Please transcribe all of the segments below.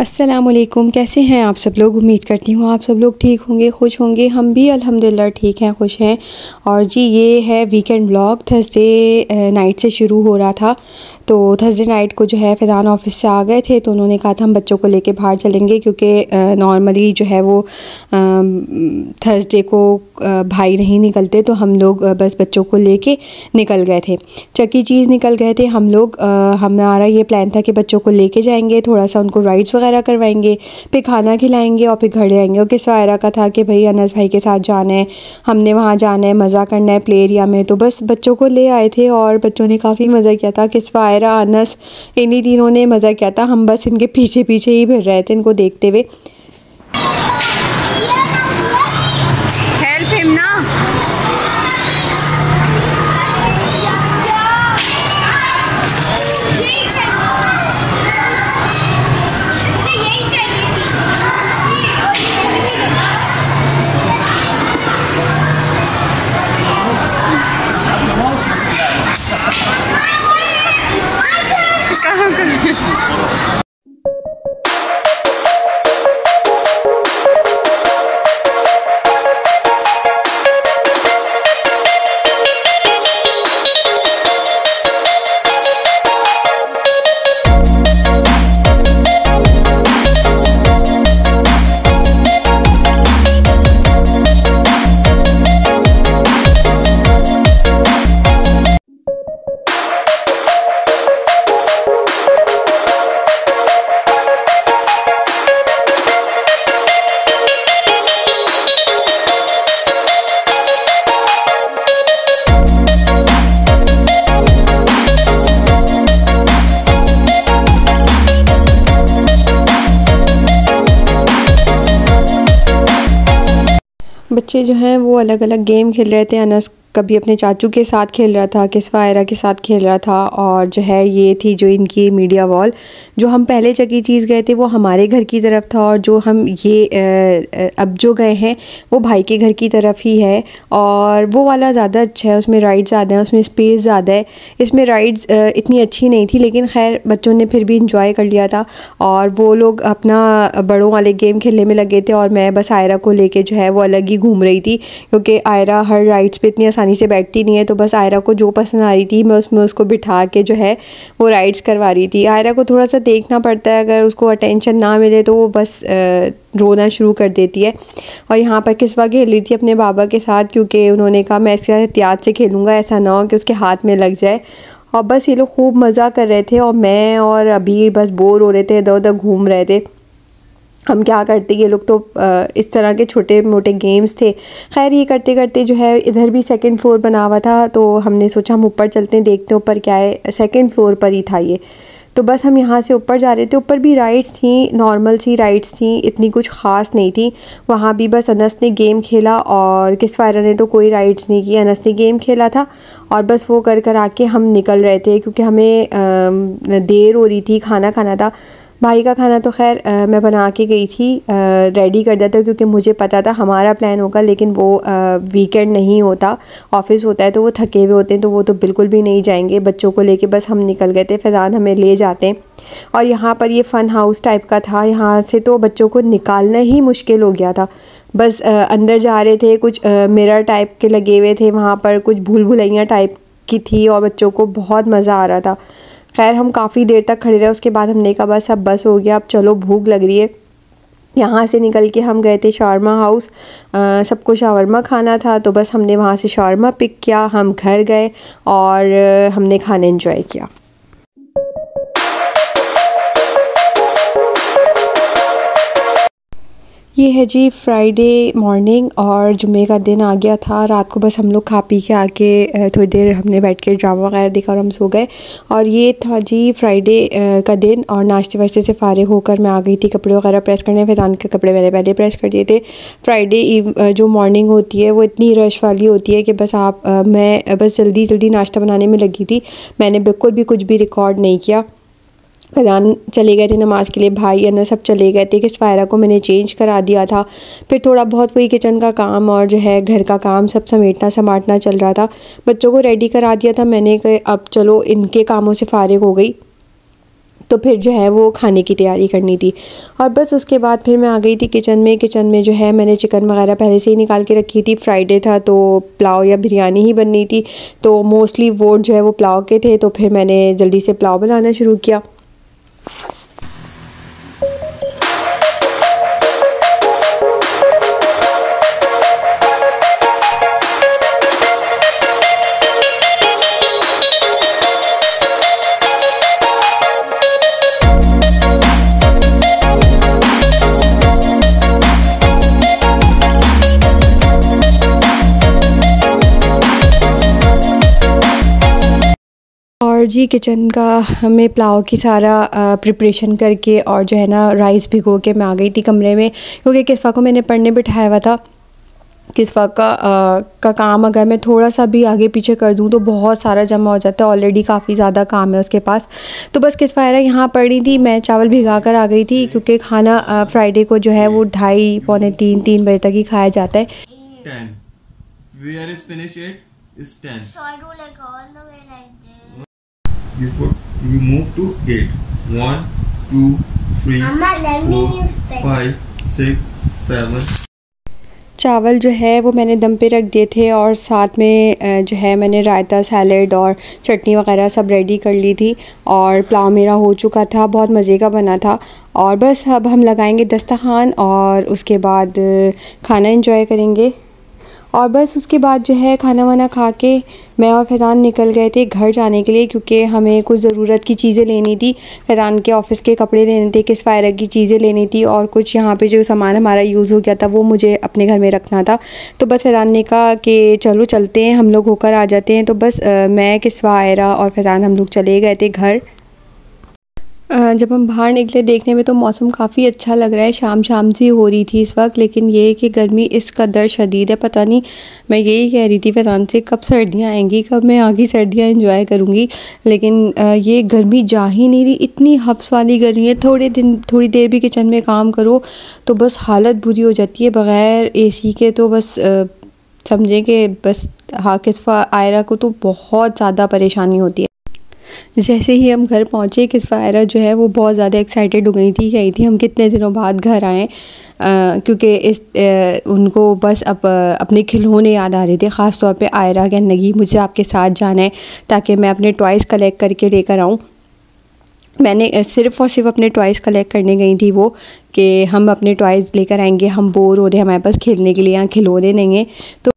अस्सलामुअलैकुम। कैसे हैं आप सब लोग? उम्मीद करती हूँ आप सब लोग ठीक होंगे, खुश होंगे। हम भी अल्हम्दुलिल्लाह ठीक हैं, खुश हैं। और जी ये है वीकेंड व्लॉग। थर्सडे नाइट से शुरू हो रहा था। तो थर्सडे नाइट को जो है फ़ैज़ान ऑफिस से आ गए थे, तो उन्होंने कहा था हम बच्चों को लेके बाहर चलेंगे, क्योंकि नॉर्मली जो है वो थर्सडे को भाई नहीं निकलते, तो हम लोग बस बच्चों को लेके निकल गए थे। चक्की चीज़ निकल गए थे हम लोग। हमारा ये प्लान था कि बच्चों को लेके जाएंगे, थोड़ा सा उनको राइड्स वगैरह करवाएंगे, फिर खाना खिलाएंगे और फिर घर ले आएंगे। और किस्वायरा का था कि भाई अनस भाई के साथ जाना है, हमने वहाँ जाना है, मज़ा करना है प्ले एरिया में। तो बस बच्चों को ले आए थे और बच्चों ने काफ़ी मज़ा किया था। किस्वायरा, अनस, इन्हीं तीनों ने मज़ा किया था। हम बस इनके पीछे पीछे ही फिर रहे थे इनको देखते हुए। हेल्प हिम ना। बच्चे जो हैं वो अलग अलग गेम खेल रहे थे। अनस कभी अपने चाचू के साथ खेल रहा था, किस्वायरा के साथ खेल रहा था। और जो है ये थी जो इनकी मीडिया वॉल। जो हम पहले चकी चीज़ गए थे वो हमारे घर की तरफ था, और जो हम ये अब जो गए हैं वो भाई के घर की तरफ ही है। और वो वाला ज़्यादा अच्छा है, उसमें राइड्स ज़्यादा हैं, उसमें स्पेस ज़्यादा है। इसमें राइड्स इतनी अच्छी नहीं थी, लेकिन खैर बच्चों ने फिर भी इंजॉय कर लिया था। और वो लोग अपना बड़ों वाले गेम खेलने में लगे थे, और मैं बस आयरा को लेके जो है वो अलग ही घूम रही थी, क्योंकि आयरा हर राइड्स पे इतनी आसानी से बैठती नहीं है। तो बस आयरा को जो पसंद आ रही थी मैं उसमें उसको बिठा के जो है वो राइड्स करवा रही थी। आयरा को थोड़ा सा देखना पड़ता है, अगर उसको अटेंशन ना मिले तो वो बस रोना शुरू कर देती है। और यहाँ पर किस्वा खेल रही थी अपने बाबा के साथ, क्योंकि उन्होंने कहा मैं इसके साथ एहतियात से खेलूँगा, ऐसा ना हो कि उसके हाथ में लग जाए। और बस ये लोग खूब मज़ा कर रहे थे, और मैं और अबीर बस बोर हो रहे थे, इधर उधर घूम रहे थे। हम क्या करते, ये लोग तो इस तरह के छोटे मोटे गेम्स थे। खैर ये करते करते जो है इधर भी सेकंड फ्लोर बना हुआ था, तो हमने सोचा हम ऊपर चलते हैं, देखते हैं ऊपर क्या है। सेकंड फ्लोर पर ही था ये। तो बस हम यहाँ से ऊपर जा रहे थे। ऊपर भी राइड्स थी, नॉर्मल सी राइड्स थी, इतनी कुछ ख़ास नहीं थी। वहाँ भी बस अनस ने गेम खेला, और किस्वायरा ने तो कोई राइड्स नहीं की, अनस ने गेम खेला था। और बस वो कर आके हम निकल रहे थे, क्योंकि हमें देर हो रही थी, खाना खाना था। भाई का खाना तो खैर मैं बना के गई थी, रेडी कर दिया था, क्योंकि मुझे पता था हमारा प्लान होगा, लेकिन वो वीकेंड नहीं होता, ऑफिस होता है, तो वो थके हुए होते हैं, तो वो तो बिल्कुल भी नहीं जाएंगे। बच्चों को लेके बस हम निकल गए थे, फ़ैज़ान हमें ले जाते हैं। और यहाँ पर ये फ़न हाउस टाइप का था, यहाँ से तो बच्चों को निकालना ही मुश्किल हो गया था। बस अंदर जा रहे थे, कुछ मिरर टाइप के लगे हुए थे वहाँ पर, कुछ भूल भुलैया टाइप की थी, और बच्चों को बहुत मज़ा आ रहा था। खैर हम काफ़ी देर तक खड़े रहे, उसके बाद हमने कहा बस अब बस हो गया, अब चलो भूख लग रही है। यहाँ से निकल के हम गए थे शावरमा हाउस, सबको शावरमा खाना था, तो बस हमने वहाँ से शावरमा पिक किया, हम घर गए और हमने खाना एंजॉय किया। ये है जी फ्राइडे मॉर्निंग, और जुमे का दिन आ गया था। रात को बस हम लोग खा पी के आके थोड़ी देर हमने बैठ के ड्रामा वगैरह देखा और हम सो गए। और ये था जी फ्राइडे का दिन, और नाश्ते वाश्ते से फ़ारिग होकर मैं आ गई थी कपड़े वगैरह प्रेस करने। फ़ैज़ान के कपड़े मैंने पहले प्रेस कर दिए थे। फ्राइडे जो मॉर्निंग होती है वो इतनी रश वाली होती है कि बस मैं बस जल्दी जल्दी नाश्ता बनाने में लगी थी, मैंने बिल्कुल भी कुछ भी रिकॉर्ड नहीं किया। फैज़ान चले गए थे नमाज़ के लिए, भाई अन्ना सब चले गए थे। किस्वायरा को मैंने चेंज करा दिया था, फिर थोड़ा बहुत वही किचन का काम और जो है घर का काम सब समेटना समाटना चल रहा था। बच्चों को रेडी करा दिया था मैंने कि अब चलो इनके कामों से फ़ारिग हो गई, तो फिर जो है वो खाने की तैयारी करनी थी। और बस उसके बाद फिर मैं आ गई थी किचन में जो है मैंने चिकन वगैरह पहले से ही निकाल के रखी थी। फ्राइडे था तो पुलाव या बिरयानी ही बननी थी, तो मोस्टली वोट जो है वो पुलाव के थे, तो फिर मैंने जल्दी से पुलाव बनाना शुरू किया। और जी किचन का हमें पुलाव की सारा प्रिपरेशन करके और जो है ना राइस भिगो के मैं आ गई थी कमरे में, क्योंकि किस्फ़ा को मैंने पढ़ने बिठाया हुआ था। किस्फ़ा का काम अगर मैं थोड़ा सा भी आगे पीछे कर दूं तो बहुत सारा जमा हो जाता है, ऑलरेडी काफ़ी ज़्यादा काम है उसके पास। तो बस किस्फ़ा यहाँ पढ़ रही थी, मैं चावल भिगा कर आ गई थी, क्योंकि खाना फ्राइडे को जो है वो 2:30 पौने 3 बजे तक ही खाया जाता है। 10 where is finish it is 10, so I do like all the way like this. you move to 8, 1 2 3 Mama, let me 4 use pen. 5 6 7। चावल जो है वो मैंने दम पे रख दिए थे और साथ में जो है मैंने रायता, सैलेड और चटनी वगैरह सब रेडी कर ली थी। और पुलाव मेरा हो चुका था, बहुत मज़े का बना था। और बस अब हम लगाएंगे दस्तरखान और उसके बाद खाना एंजॉय करेंगे। और बस उसके बाद जो है खाना वाना खा के मैं और फैज़ान निकल गए थे घर जाने के लिए, क्योंकि हमें कुछ ज़रूरत की चीज़ें लेनी थी। फैज़ान के ऑफ़िस के कपड़े लेने थे, किस्फ़ा की चीज़ें लेनी थी, और कुछ यहाँ पे जो सामान हमारा यूज़ हो गया था वो मुझे अपने घर में रखना था। तो बस फैज़ान ने कहा कि चलो चलते हैं, हम लोग होकर आ जाते हैं। तो बस मैं, किस्फ़ा, आयरा और फैज़ान हम लोग चले गए थे घर। जब हम बाहर निकले देखने में तो मौसम काफ़ी अच्छा लग रहा है, शाम शाम सी हो रही थी इस वक्त, लेकिन ये है कि गर्मी इस कदर शदीद है। पता नहीं, मैं यही कह रही थी फैज़ान से कब सर्दियाँ आएंगी, कब मैं आगे सर्दियाँ एंजॉय करूँगी, लेकिन ये गर्मी जा ही नहीं रही। इतनी हब्स वाली गर्मी है, थोड़ी देर भी किचन में काम करो तो बस हालत बुरी हो जाती है। बग़ैर एसी के तो बस समझें कि बस हाँ, किस्फ़ा आयरा को तो बहुत ज़्यादा परेशानी होती है। जैसे ही हम घर पहुँचे किस्फ़ा जो है वो बहुत ज़्यादा एक्साइटेड हो गई थी हम कितने दिनों बाद घर आएँ, क्योंकि उनको बस अब अपने खिलौने याद आ रहे थे। ख़ास तौर पे आयरा कहने लगी मुझे आपके साथ जाना है ताकि मैं अपने टॉयज़ कलेक्ट करके लेकर आऊँ। मैंने सिर्फ़ और सिर्फ अपने टॉयज़ कलेक्ट करने गई थी वो, कि हम अपने टॉयज़ लेकर आएंगे, हम बोर हो रहे हैं, हमारे पास खेलने के लिए यहाँ खिलौने नहीं हैं। तो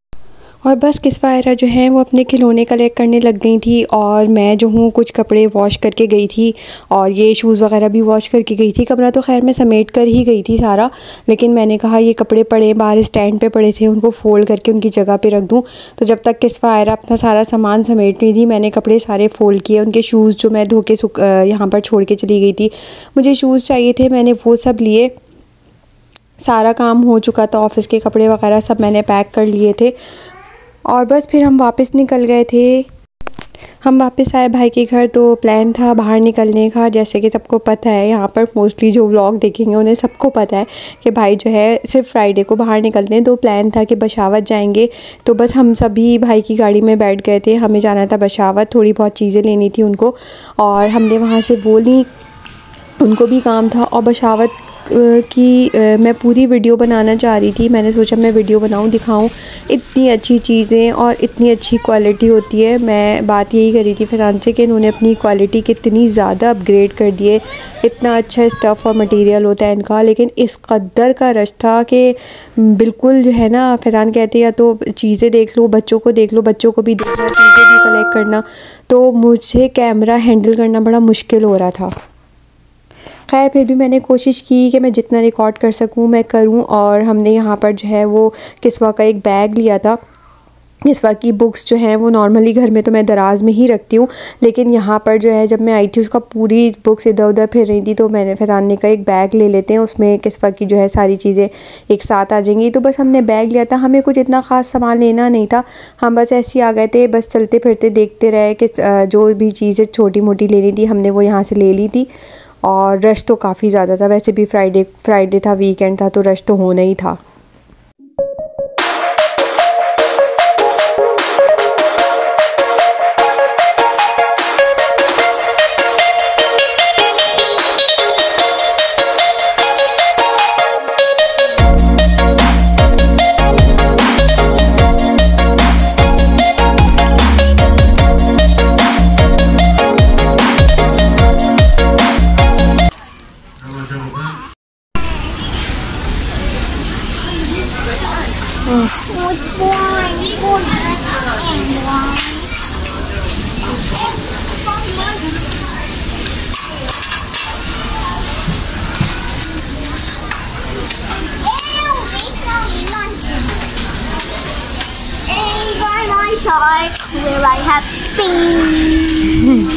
और बस किस्फ़ा जो है वो अपने खिलौने कलेक्ट करने लग गई थी, और मैं जो हूँ कुछ कपड़े वॉश करके गई थी और ये शूज़ वगैरह भी वॉश करके गई थी। कमरा तो खैर मैं समेट कर ही गई थी सारा, लेकिन मैंने कहा ये कपड़े पड़े बाहर स्टैंड पे पड़े थे, उनको फ़ोल्ड करके उनकी जगह पे रख दूँ। तो जब तक किस्फ़ा अपना सारा सामान समेट रही थी मैंने कपड़े सारे फ़ोल्ड किए। उनके शूज़ जो मैं धो के यहाँ पर छोड़ के चली गई थी, मुझे शूज़ चाहिए थे, मैंने वो सब लिए। सारा काम हो चुका था, ऑफ़िस के कपड़े वगैरह सब मैंने पैक कर लिए थे। और बस फिर हम वापस निकल गए थे। हम वापस आए भाई के घर, तो प्लान था बाहर निकलने का। जैसे कि सबको पता है, यहाँ पर मोस्टली जो व्लॉग देखेंगे उन्हें सबको पता है कि भाई जो है सिर्फ फ्राइडे को बाहर निकलते हैं। तो प्लान था कि बशावत जाएंगे, तो बस हम सभी भाई की गाड़ी में बैठ गए थे। हमें जाना था बशावत, थोड़ी बहुत चीज़ें लेनी थी उनको, और हमने वहाँ से वो ली, उनको भी काम था। और बशावत की मैं पूरी वीडियो बनाना चाह रही थी, मैंने सोचा मैं वीडियो बनाऊं, दिखाऊं। इतनी अच्छी चीज़ें और इतनी अच्छी क्वालिटी होती है। मैं बात यही कर रही थी फैज़ान से कि इन्होंने अपनी क्वालिटी कितनी ज़्यादा अपग्रेड कर दी है। इतना अच्छा स्टफ़ और मटेरियल होता है इनका, लेकिन इस कदर का रश था कि बिल्कुल जो है ना, फैज़ान कहते या तो चीज़ें देख लो, बच्चों को देख लो, बच्चों को भी देखना, चीज़ें भी कलेक्ट करना, तो मुझे कैमरा हैंडल करना बड़ा मुश्किल हो रहा था। खैर फिर भी मैंने कोशिश की कि मैं जितना रिकॉर्ड कर सकूं मैं करूं। और हमने यहाँ पर जो है वो किस्फ़ा का एक बैग लिया था। किस्फ़ा की बुक्स जो हैं वो नॉर्मली घर में तो मैं दराज में ही रखती हूँ, लेकिन यहाँ पर जो है जब मैं आई थी उसका पूरी बुक्स इधर उधर फिर रही थी, तो मैंने फैज़ान ने कहा एक बैग ले लेते हैं, उसमें किस्फ़ा की जो है सारी चीज़ें एक साथ आ जाएंगी। तो बस हमने बैग लिया था, हमें कुछ इतना ख़ास सामान लेना नहीं था, हम बस ऐसे ही आ गए थे, बस चलते फिरते देखते रहे कि जो भी चीज़ें छोटी मोटी लेनी थी हमने वो यहाँ से ले ली थी। और रश तो काफ़ी ज़्यादा था, वैसे भी फ्राइडे था, वीकेंड था, तो रश तो होना ही था। side where I have pink.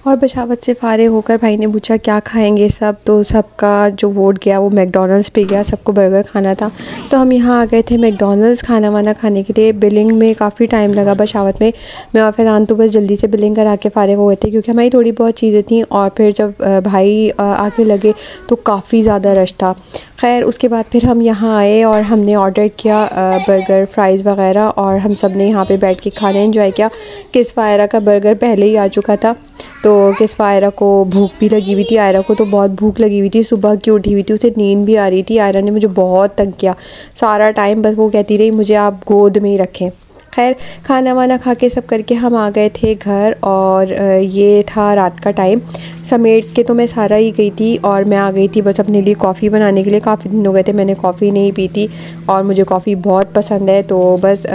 और बशावत से फारिग होकर भाई ने पूछा क्या खाएंगे सब, तो सबका जो वोट गया वो मैकडॉनल्ड्स पे गया, सबको बर्गर खाना था। तो हम यहाँ आ गए थे मैकडॉनल्ड्स खाना वाना खाने के लिए। बिलिंग में काफ़ी टाइम लगा बशावत में। मैं और फैज़ान तो बस जल्दी से बिलिंग करा के फारिग हो गए थे क्योंकि हमारी थोड़ी बहुत चीज़ें थी। और फिर जब भाई आके लगे तो काफ़ी ज़्यादा रश था। खैर उसके बाद फिर हम यहाँ आए और हमने ऑर्डर किया बर्गर फ्राइज़ वग़ैरह, और हम सब ने यहाँ पे बैठ के खाना एंजॉय किया। किस्फ़ा आयरा का बर्गर पहले ही आ चुका था, तो किस्फ़ा आयरा को भूख भी लगी हुई थी। आयरा को तो बहुत भूख लगी हुई थी, सुबह की उठी हुई थी, उसे नींद भी आ रही थी। आयरा ने मुझे बहुत तंग किया सारा टाइम, बस वो कहती रही मुझे आप गोद में ही रखें। खैर खाना वाना खा के सब करके हम आ गए थे घर, और ये था रात का टाइम। समेट के तो मैं सारा ही गई थी, और मैं आ गई थी बस अपने लिए कॉफ़ी बनाने के लिए। काफ़ी दिन हो गए थे मैंने कॉफ़ी नहीं पी थी, और मुझे कॉफ़ी बहुत पसंद है। तो बस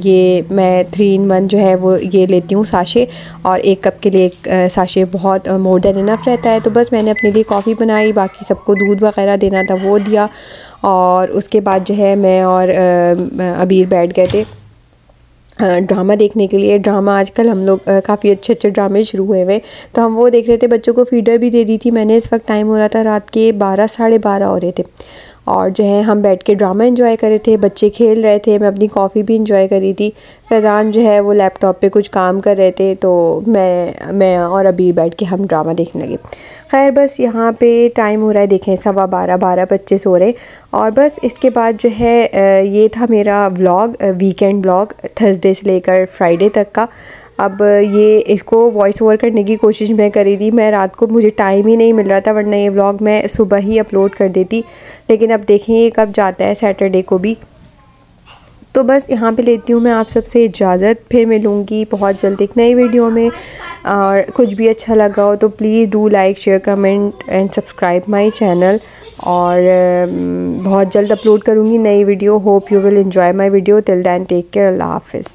ये मैं 3 in 1 जो है वो ये लेती हूँ साशे, और 1 कप के लिए एक साशे बहुत मोर देन इनफ रहता है। तो बस मैंने अपने लिए कॉफ़ी बनाई, बाकी सबको दूध वगैरह देना था वो दिया, और उसके बाद जो है मैं और अबीर बैठ गए थे ड्रामा देखने के लिए। ड्रामा आजकल हम लोग काफ़ी अच्छे अच्छे ड्रामे शुरू हुए हुए, तो हम वो देख रहे थे। बच्चों को फीडर भी दे दी थी मैंने। इस वक्त टाइम हो रहा था रात के 12 साढ़े 12 हो रहे थे, और जो है हम बैठ के ड्रामा एंजॉय कर रहे थे। बच्चे खेल रहे थे, मैं अपनी कॉफ़ी भी एंजॉय कर रही थी। फैज़ान जो है वो लैपटॉप पे कुछ काम कर रहे थे, तो मैं और अबीर बैठ के हम ड्रामा देखने लगे। खैर बस यहाँ पे टाइम हो रहा है, देखें 12:15 बच्चे सो रहे। और बस इसके बाद जो है ये था मेरा व्लॉग, वीकेंड व्लॉग थर्सडे से लेकर फ्राइडे तक का। अब ये इसको वॉइस ओवर करने की कोशिश मैं कर रही थी, मैं रात को मुझे टाइम ही नहीं मिल रहा था, वरना ये व्लॉग मैं सुबह ही अपलोड कर देती। लेकिन अब देखें ये कब जाता है, सैटरडे को भी। तो बस यहाँ पे लेती हूँ मैं आप सबसे इजाज़त, फिर मिलूँगी बहुत जल्द एक नई वीडियो में। और कुछ भी अच्छा लगा हो तो please do like share comment and subscribe my channel. और बहुत जल्द अपलोड करूँगी नई video. Hope you will enjoy my video. Till then take care, अल्लाह हाफ़िज़।